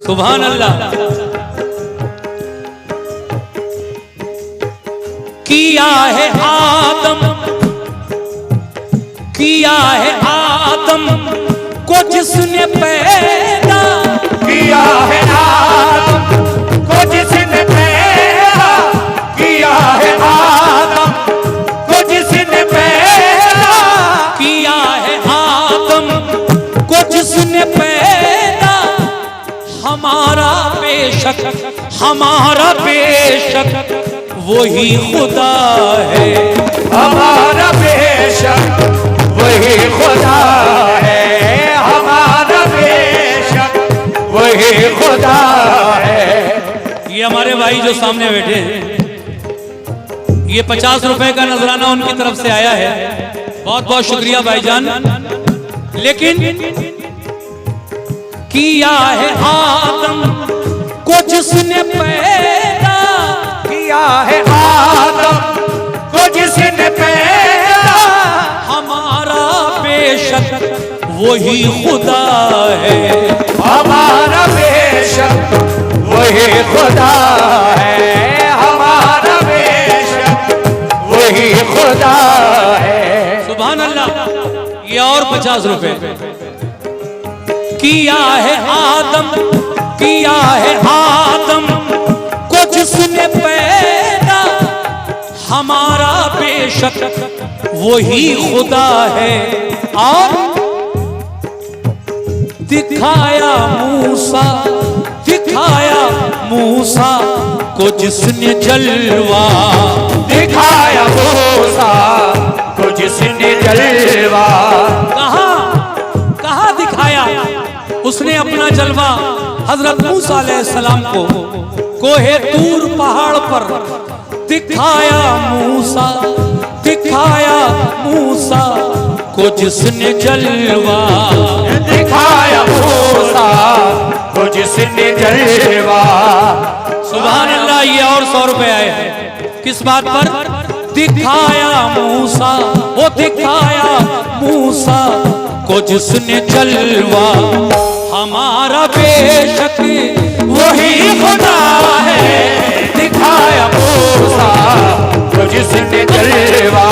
सुभान अल्लाह। किया है आदम को जिसने पैदा, किया है आदम को जिसने पैदा, किया है आदम को जिसने पैदा, किया है आदम को जिसने पैदा, हमारा बेशक वही खुदा है, हमारा बेशक वही खुदा है, हमारा बेशक वही खुदा है। ये हमारे भाई जो सामने बैठे हैं, ये 50 रुपए का नजराना उनकी तरफ से आया है, बहुत बहुत शुक्रिया भाईजान। लेकिन किया है आदम को जिसने पैदा, किया है आदम को जिसने पैदा, हमारा बेशक वही खुदा है, हमारा बेशक वही खुदा है, हमारा बेशक वही खुदा है। सुभान अल्लाह। ये और 50 रुपए। किया है आदम को जिसने पैदा, हमारा बेशक वही खुदा है। और दिखाया मूसा को जिसने जलवा, दिखाया मूसा को जिसने जलवा, कहाँ दिखाया उसने अपना जलवा? हजरत मूसा अलैहिस्सलाम को कोहे तूर पहाड़ पर दिखाया मूसा को जिसने जलवा, दिखाया मूसा को जिसने जलवा। सुभान अल्लाह। ये और 100 रुपए आए हैं। किस बात पर? दिखाया मूसा को जिसने जलवा, हमारा बेशक वही खुदा है, दिखाया मूसा को जिसने जलवा,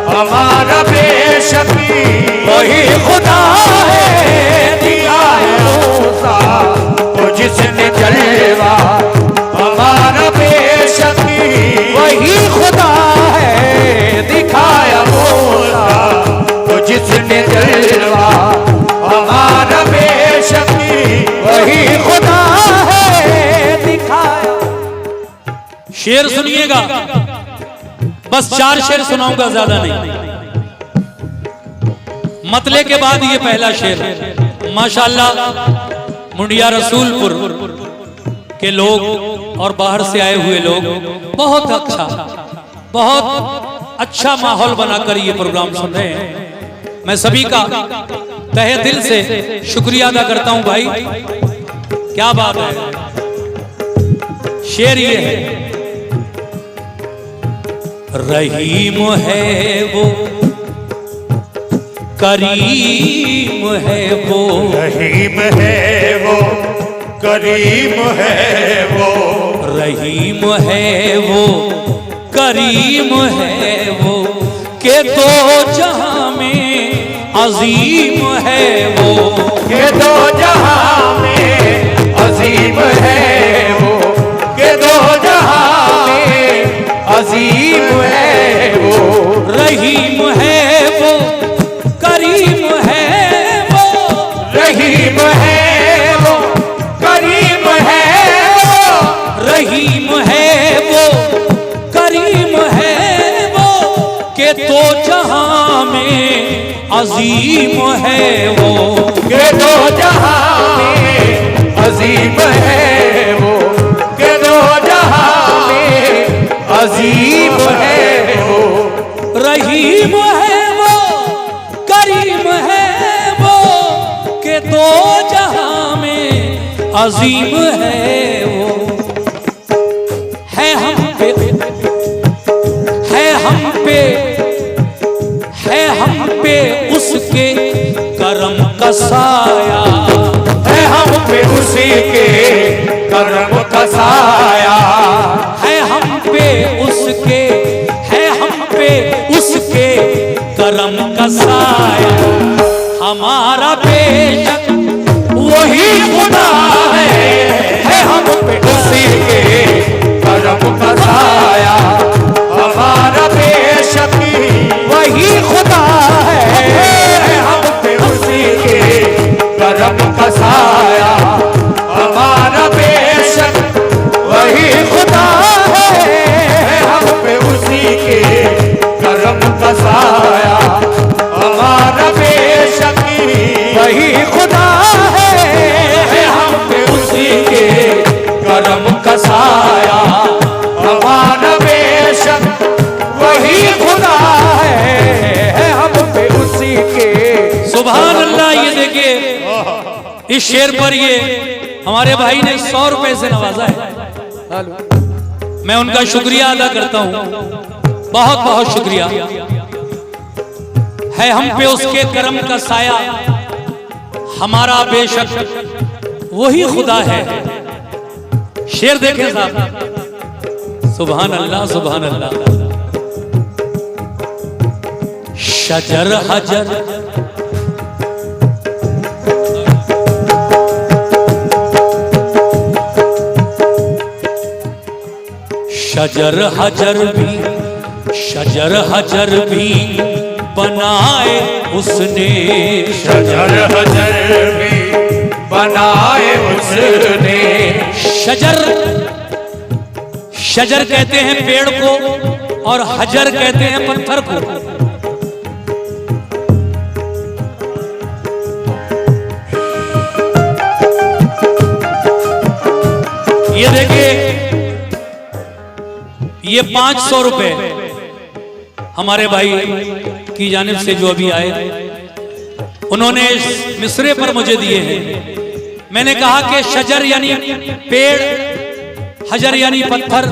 हमारा बेशक वही खुदा है, दिखाया मूसा को जिसने जलवा, हमारा बेशक वही खुदा है, दिखाया मूसा को जिसने जलवा, हमारा बेशक वही खुदा है, दिखाया। शेर सुनिएगा, बस 4 शेर सुनाऊंगा, ज्यादा नहीं। मतले के बाद ये पहला शेर है। माशाअल्लाह मुंडिया रसूलपुर के लोग और बाहर से आए हुए लोग बहुत अच्छा माहौल बनाकर ये प्रोग्राम सुन रहे हैं। मैं सभी का तहे दिल से शुक्रिया अदा करता हूं भाई, क्या बात है। शेर ये है, रहीम है वो, करीम है वो, रहीम है वो, करीम है वो, रहीम है वो, करीम है वो, के दो जहां में अजीम है वो, के दो जहां में अजीम है वो, के दो जहां में अजीम है वो। रहीम है वो, करीम है वो, रहीम है वो, करीम है वो, रहीम है वो, करीम है वो, के दो जहां में अजीम है वो, के दो जहां में अजीम है वो, के दो जहां में अजीम है वो। रहीम है वो, करीम है वो, के दो जहां में अजीम है वो। है हम पे, है हम पे, है हम पे उसके करम का साया, है हम पे उसी के इस शेर पर ये हमारे भाई ने 100 रुपए से नवाजा है। मैं उनका शुक्रिया अदा करता हूं, बहुत बहुत शुक्रिया है हम पे उसके करम का साया, हमारा बेशक वही खुदा है। शेर देखें साहब, सुभान अल्लाह सुभान अल्लाह। शजर हजर शजर हजर भी बनाए उसने, शजर हजर भी बनाए उसने। शजर कहते हैं पेड़ को और हजर कहते हैं पत्थर को। ये देखिए, ये 500 रुपए हमारे भाई की जानिब से जो अभी आए, उन्होंने इस मिसरे पर मुझे दिए हैं। मैंने कहा कि शजर यानी पेड़, हजर यानी पत्थर,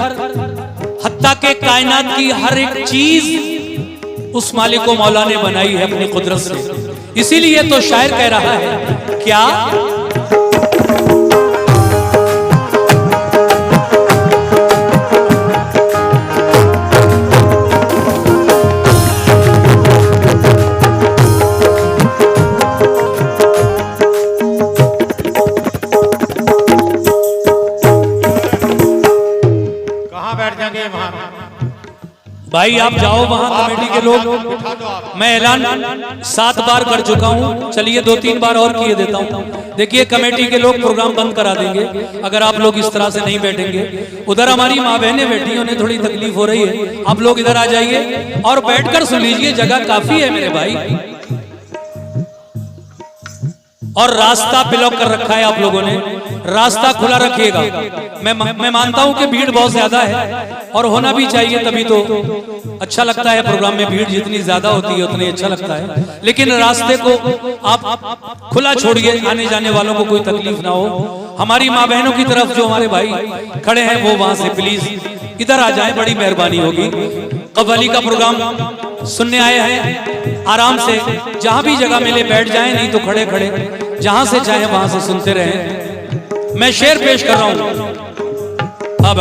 हत्ता के कायनात की हर एक चीज उस मालिक को मौला ने बनाई है अपनी कुदरत से। इसीलिए तो शायर कह रहा है क्या, भाई आप जाओ वहां कमेटी के लोग। मैं ऐलान 7 बार कर चुका हूं, चलिए 2-3 बार और किए देता हूं। देखिए कमेटी के लोग प्रोग्राम बंद करा देंगे अगर आप लोग इस तरह से नहीं बैठेंगे। उधर हमारी माँ बहनें बैठी, उन्हें थोड़ी तकलीफ हो रही है। आप लोग इधर आ जाइए और बैठकर सुन लीजिए, जगह काफी है मेरे भाई। और रास्ता ब्लॉक कर रखा है आप लोगों ने, रास्ता खुला रखिएगा। मैं मानता हूं कि भीड़ बहुत ज्यादा है और होना भी चाहिए, तभी तो अच्छा लगता है प्रोग्राम में। भीड़ जितनी ज्यादा होती है उतनी अच्छा लगता है, लेकिन रास्ते को आप खुला छोड़िए, आने जाने वालों को कोई तकलीफ ना हो। हमारी माँ बहनों की तरफ जो हमारे भाई खड़े हैं वो वहां से प्लीज इधर आ जाए, बड़ी मेहरबानी होगी। कव्वाली का प्रोग्राम सुनने आए हैं, आराम से जहां भी जगह मिले बैठ जाएं, नहीं तो खड़े खड़े जहां से चाहे वहां से सुनते रहें। मैं शेर पेश कर रहा हूं। अब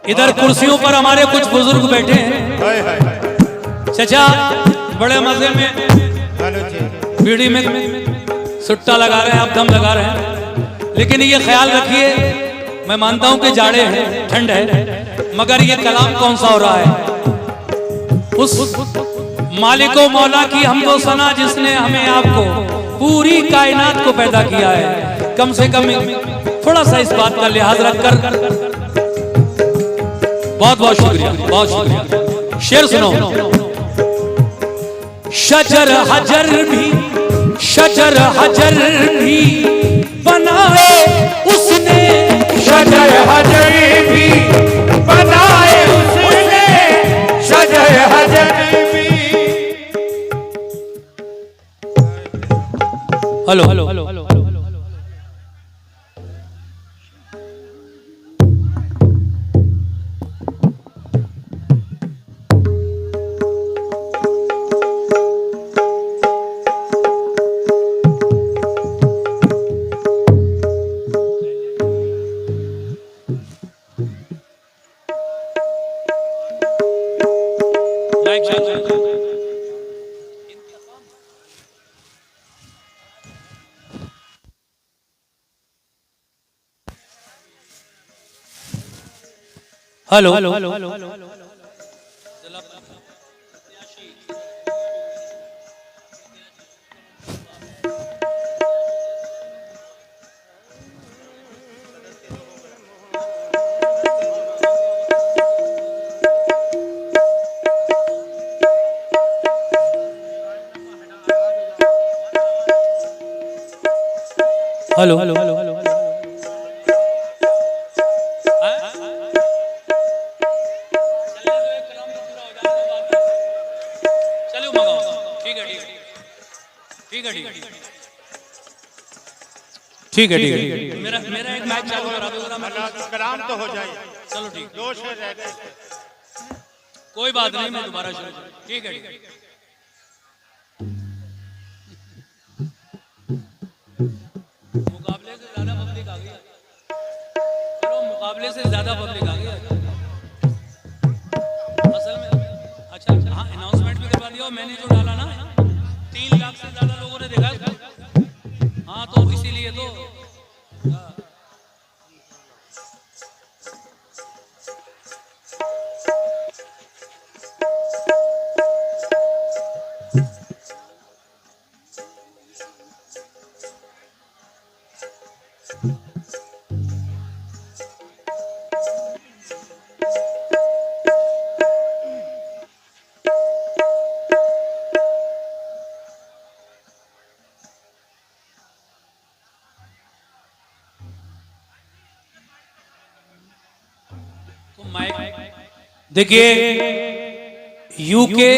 इधर कुर्सियों पर हमारे कुछ बुजुर्ग बैठे हैं। चचा बड़े मजे में बीड़ी में सुट्टा लगा रहे हैं, आप दम लगा रहे हैं, लेकिन ये ख्याल रखिए, मैं मानता हूं कि जाड़े हैं, ठंड है, मगर ये कलाम कौन सा हो रहा है? उस मालिको मौला की हमदो सना जिसने हमें आपको पूरी कायनात को पैदा किया है। कम से कम थोड़ा सा इस बात का लिहाज रखकर बहुत बहुत शुक्रिया, बहुत शुक्रिया। शेर सुनो। शजर हजर भी बनाए उसने, शजर हजर भी बनाए उसने, शजर हजर भी। हेलो हेलो हेलो चलो मंगाओ। ठीक है ठीक है ठीक है ठीक है ठीक है मेरा एक मैच चालू करा दो जरा। ग्राम तो हो जाए। चलो ठीक है, दोष है रहते। कोई बात नहीं, मैं दोबारा शुरू। ठीक है मुकाबले से ज्यादा पब्लिक आ गई। चलो मुकाबले से ज्यादा पब्लिक आ गई असल में। अच्छा हाँ, अनाउंसमेंट भी करवा दिया। और मैंने जो डाला ना 3 लाख से ज्यादा लोगों ने देखा इसको। हाँ तो इसीलिए तो देखिए यूके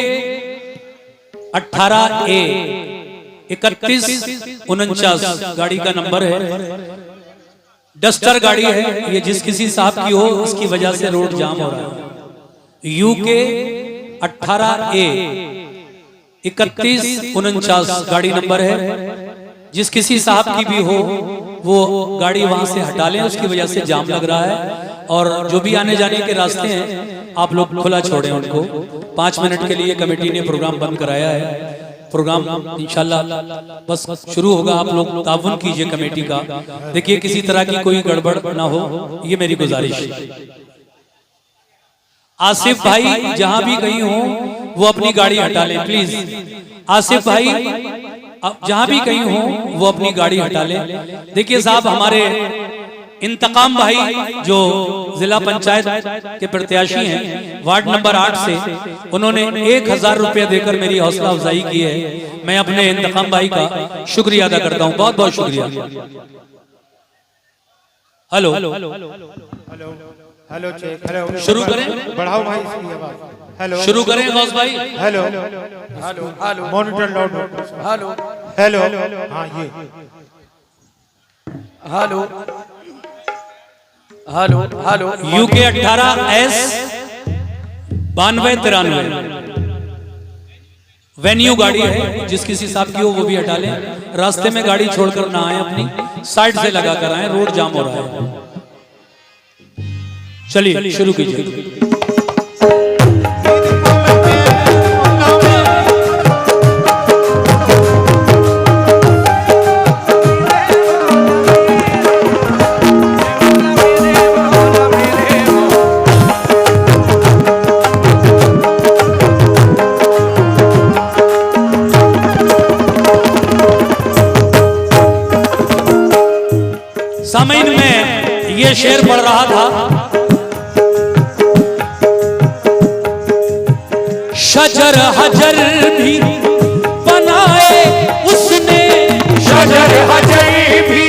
18A 3149 गाड़ी का नंबर है। डस्टर गाड़ी है ये, जिस किसी साहब की हो इसकी वजह से रोड जाम हो रहा है। यूके 18A 3149 गाड़ी नंबर है। जिस किसी साहब की भी हो वो गाड़ी वहां से हटा लें, उसकी वजह से जाम लग रहा है। और जो भी आने जाने के रास्ते हैं आप लोग खुला छोड़ें उनको। 5 मिनट के लिए कमेटी ने प्रोग्राम बंद कराया है। प्रोग्राम इंशाल्लाह बस शुरू होगा। आप लोग ताउन कीजिए कमेटी का। देखिए किसी तरह की कोई गड़बड़ ना हो, ये मेरी गुजारिश है। आसिफ भाई जहां भी कहीं हो वो अपनी गाड़ी हटा लें प्लीज। आसिफ भाई जहां भी कहीं हो वो अपनी गाड़ी हटा लें। देखिए साहब, हमारे इंतकाम भाई जो जिला पंचायत के प्रत्याशी हैं वार्ड नंबर 8 से, उन्होंने 1000 रुपया देकर मेरी हौसला अफजाई की है। मैं अपने इंतकाम भाई का शुक्रिया अदा करता हूं, बहुत बहुत शुक्रिया। Hello hello check. हेलो शुरू करें, बढ़ाओ भाई इसकी आवाज। हेलो शुरू करें गौस भाई। Hello hello monitor loud. Hello hello हाँ ये hello hello hello UK 18S 9293 venue गाड़ी है। जिस किसी साहब की हो वो भी हटा लें। रास्ते में गाड़ी छोड़कर ना आए, अपनी साइड से लगा कर आए, रोड जाम हो रहा है। चलिए शुरू कीजिए। सामईन में ये शेर पढ़ रहा था, शजर हजर भी बनाए उसने, शजर हजर भी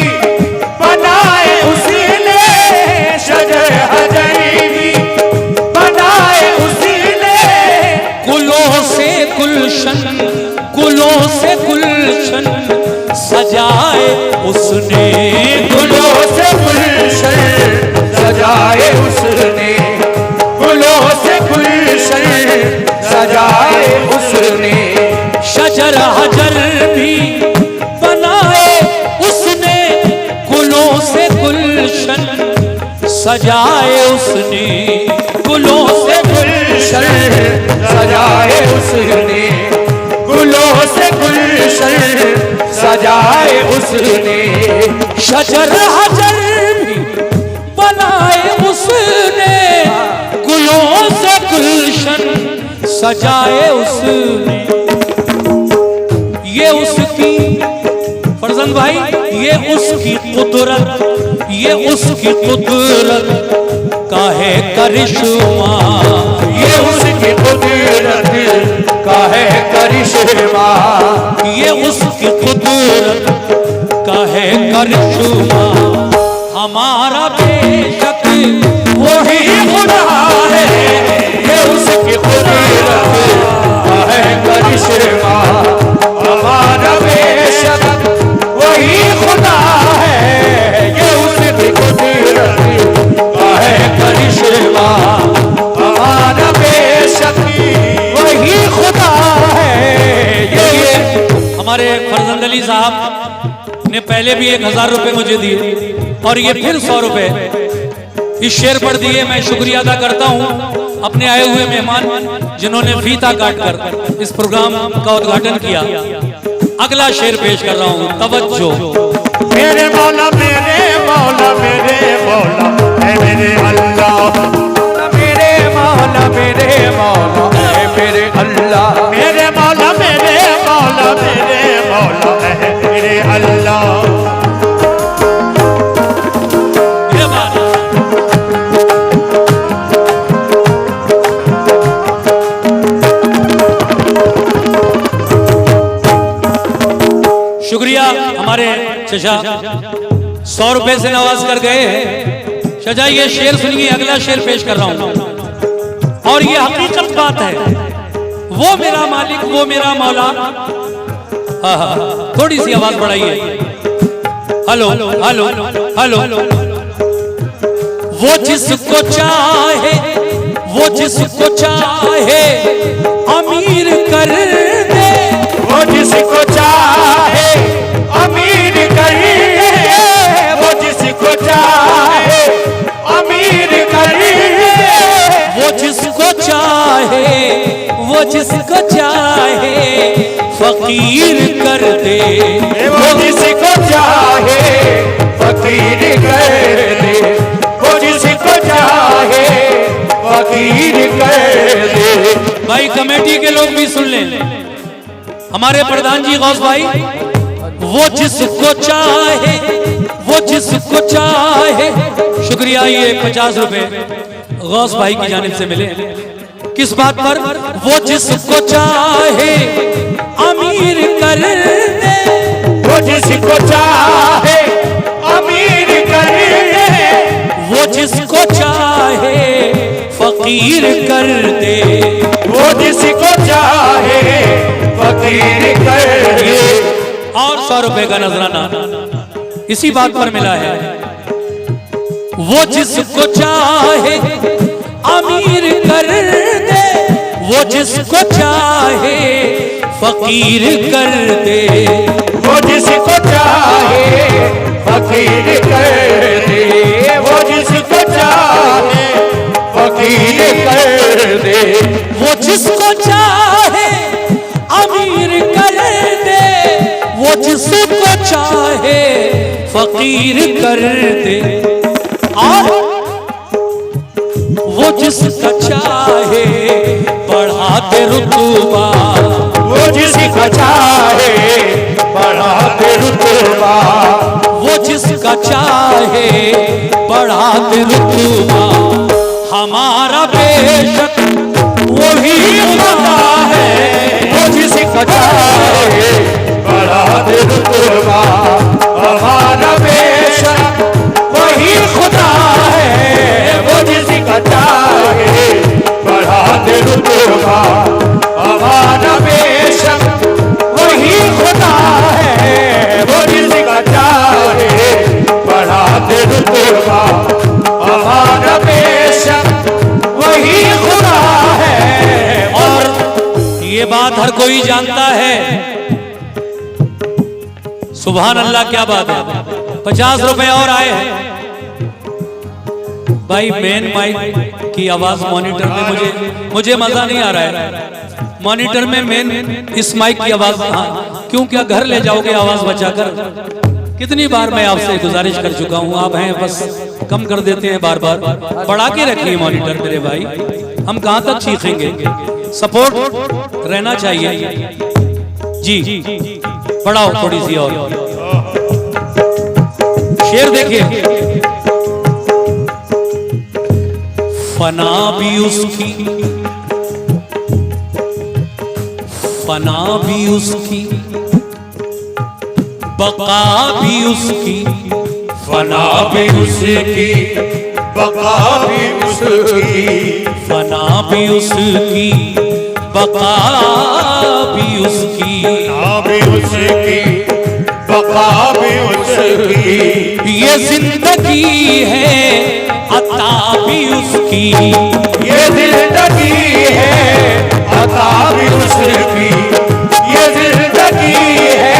बनाए उसने, शजर हजर भी बनाए उसने, गुलों से गुलशन, गुलों से गुलशन सजाए उसने, गुलों से गुलशन सजाए उसने, गुलों से गुलशन सजाए उसने, शजर हजर भी बनाए उसने, गुलों से गुलशन सजाए उसने, गुलों से गुलशन सजाए उसने, गुलों से गुलशन सजाए उसने, शजर हजर भी बनाए उसने, गुलों से गुलशन सजाए उसने। ये उसकी फरजंद भाई, ये उसकी कुदरत, ये उसकी कुदरत का है करिश्मा, ये उसकी कुदरत का है करिश्मा, ये उसकी कुदरत का है करिश्मा। हमारे फरजंद अली साहब ने पहले भी 1000 रुपए मुझे दिए और ये फिर 100 रुपए इस शेर पर दिए। मैं शुक्रिया अदा करता हूँ अपने आए हुए मेहमान जिन्होंने फीता काटकर इस प्रोग्राम का उद्घाटन किया। अगला शेर पेश कर रहा हूँ, तवज्जो। मेरे मौला मेरे मौला मेरे मौला है मेरे अल्लाह, मेरे मौला मेरे मौला है मेरे अल्लाह, मेरे मौला मेरे मौला मेरे मौला है मेरे अल्लाह। शुक्रिया हमारे चचा 100 रुपए से नवाज कर गए हैं। चचा ये शेर सुनिए, अगला शेर पेश कर रहा हूं और ये हकीकत बात है। वो मेरा मालिक वो मेरा मौला। थोड़ी सी आवाज बढ़ाइए। Hello hello hello. वो जिसको चाहे वो जिसको चाहे अमीर कर दे, वो जिसको चाहे अमीर कर दे, वो जिसको चाहे अमीर कर दे, वो जिसको चाहे वो जिसको चाहे फकीर कर दे, वो जिसको चाहे फकीर कर दे, वो जिसको चाहे फकीर कर दे। भाई कमेटी के लोग भी सुन लें, हमारे प्रधान जी गौस भाई, वो जिसको चाहे वो जिसको चाहे। शुक्रिया, ये 50 रुपए गौस भाई की जानिब से मिले। किस बात पर? वो जिसको चाहे अमीर कर दे, वो जिसको चाहे अमीर कर दे, वो जिसको चाहे फकीर कर दे, वो जिसको चाहे फकीर कर दे। और 100 रुपए का नजराना इसी बात पर मिला है। वो जिसको चाहे अमीर कर दे, वो जिसको चाहे फकीर कर दे, वो जिसको चाहे फकीर कर दे, वो जिसको चाहे फकीर कर दे, वो जिसको चाहे अमीर कर दे, वो जिसको चाहे फकीर कर दे। और वो जिसका चाहे बढ़ा दे रुतबा, वो जिसका चाहे बढ़ा दे रुतबा, वो जिसका चाहे बढ़ा दे रुतबा। हमारा बेशक वही खुदा है, वो जिसका चाहे बढ़ा दे रुतबा। हमारा बेशक वही खुदा है, वो जिसका चाहे बढ़ा दे रुतबा। हमारा बेशक वही खुदा है, वो जिसका चाहे बढ़ा दे रुतबा। हमारा बेशक वही खुदा है। और ये बात हर कोई जानता है। सुभान अल्लाह, क्या बात है। 50 रुपए और आए हैं। भाई मेन माइक की आवाज मॉनिटर में मुझे मजा नहीं आ रहा है। मॉनिटर में मेन इस माइक की आवाज, क्यों क्या घर ले जाओगे आवाज बचाकर? कितनी बार मैं आपसे गुजारिश कर चुका हूं, आप हैं बस कम कर देते हैं बार बार। बढ़ा के रखिए मॉनिटर मेरे भाई, हम कहां तक चीखेंगे? सपोर्ट रहना चाहिए जी। बढ़ाओ थोड़ी सी और। शेर देखिए, फना भी उसकी, फना भी उसकी, बका भी उसकी, फना भी उसकी, बका भी उसकी, फना भी उसकी, बका भी उसकी, फना भी उसकी, बका भी उसकी। ये जिंदगी है अता भी उसकी, ये जिंदगी है अता भी उसकी, ये जिंदगी है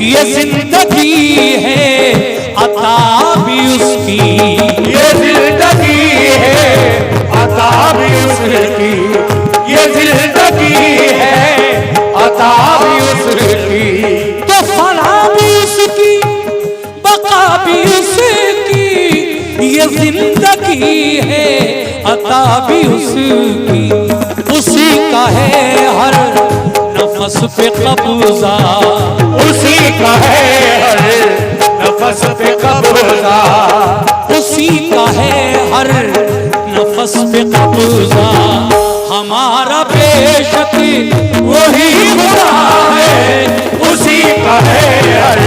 ये जिंदगी है अता भी उसकी, ये जिंदगी है अता भी उसकी, ये जिंदगी है अता भी उसकी। तो फना भी उसकी, बका भी उसकी, ये जिंदगी है अता भी उसकी। उसी का है हर नफस पे कब्जा, उसी का है हर नफस पे कब्जा, उसी का है हर नफस पे कब्जा। हमारा बेशक वही खुदा है, उसी का है हर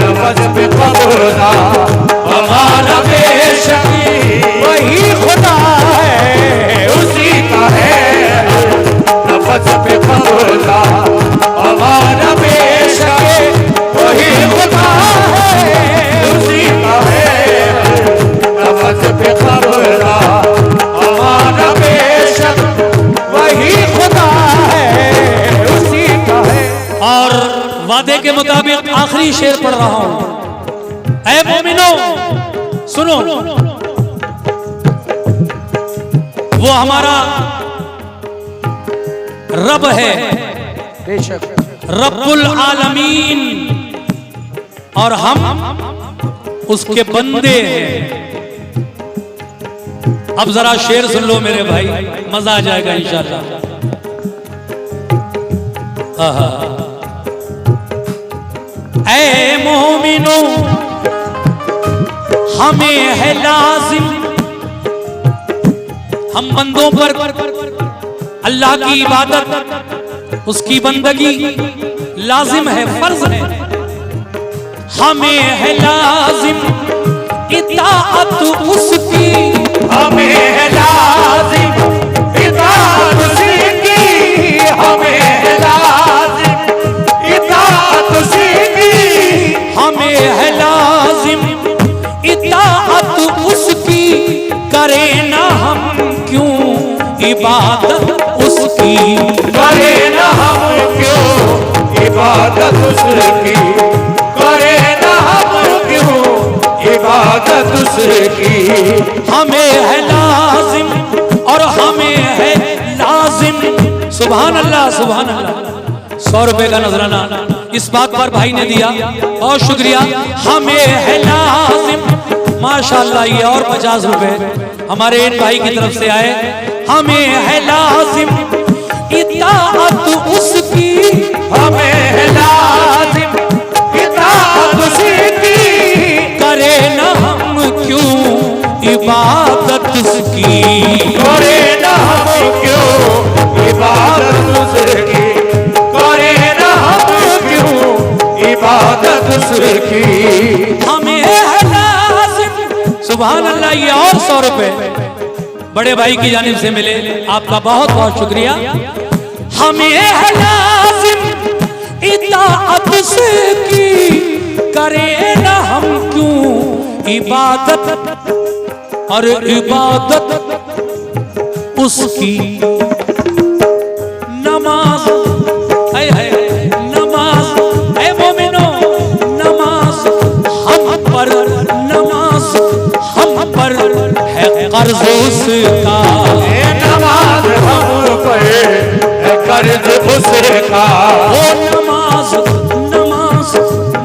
नफस पे कब्जा। हमारा बेशक वही खुदा है, उसी का है नफस पे कब्जा। हमारा बेशक वही खुदा है, उसी का है नफस पे कब्जा। हमारा बेशक वही खुदा है, उसी का है। और वादे के मुताबिक आखिरी शेर पढ़ रहा हूं। ऐ मोमिनो सुनो, वो हमारा रब है, बेशक रब्बुल आलमीन, और हम उसके बंदे हैं। अब जरा शेर सुन लो मेरे भाई, मजा आ जाएगा इंशाअल्लाह। ऐ मोमिनो हमें है लाजिम, हम बंदों पर अल्लाह की इबादत, उसकी बंदगी लाजिम है, फर्ज है। हमें है लाजिम इताअत उसकी, हमें है लाजिम इताअत उसकी, हमें है लाजिम इताअत उसकी, हमें है लाजिम इताअत उसकी। करे ना हम क्यों इबादत उसकी, करे ना हम क्यों इबादत उसकी, करे ना हम क्यों इबादत उसकी। हमें है लाजिम और हमें है लाजिम। सुभान अल्लाह सुभान अल्लाह। 100 रुपए का नजराना इस बात पर भाई ने दिया, बहुत शुक्रिया। हमें है लाजिम, माशाअल्लाह। ये और 50 रुपए हमारे इन भाई की तरफ से आए। हमें है लाजिम इताअत उसकी, हमें है लाजिम इताअत उसकी, करे ना हम क्यों इबादत उसकी, करे ना हम क्यों इबादत उसकी, करे ना हम क्यों इबादत उसकी। हमें है लाजिम। सुभान अल्लाह। ये और 100 रुपए बड़े भाई की जानिब से मिले, आपका बहुत बहुत शुक्रिया। हमें है लाजिम इताअत उसकी, करे ना हम क्यों इबादत, और इबादत उसकी। नमाज है नमाज, है मोमिनो नमाज हम पर, नमाज हम पर है कर्ज उसका। नमाज हम पर है कर्ज उसका, ओ नमाज नमाज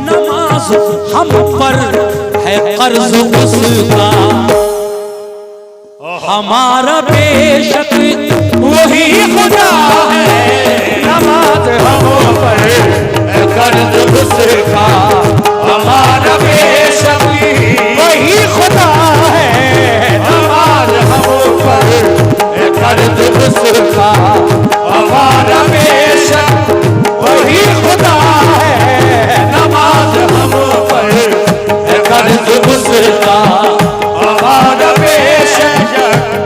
नमाज हम पर है कर्ज उसका। हमारा बेशक वही खुदा है, नमाज हम पर है कर्ज उसका। हमारा बेशक वही खुदा है, नमाज हम पर है कर्ज उसका। हमारा बेशक वही खुदा है, नमाज हम पर है कर्ज उसका। हमारा बेशक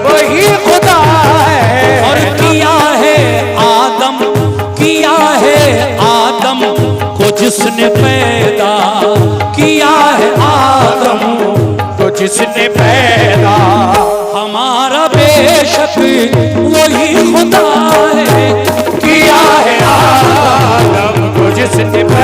वही खुदा है। और किया है आदम को जिसने पैदा, किया है आदम तो जिसने पैदा। हमारा बेशक वही खुदा है। किया है आदम को जिसने पैदा।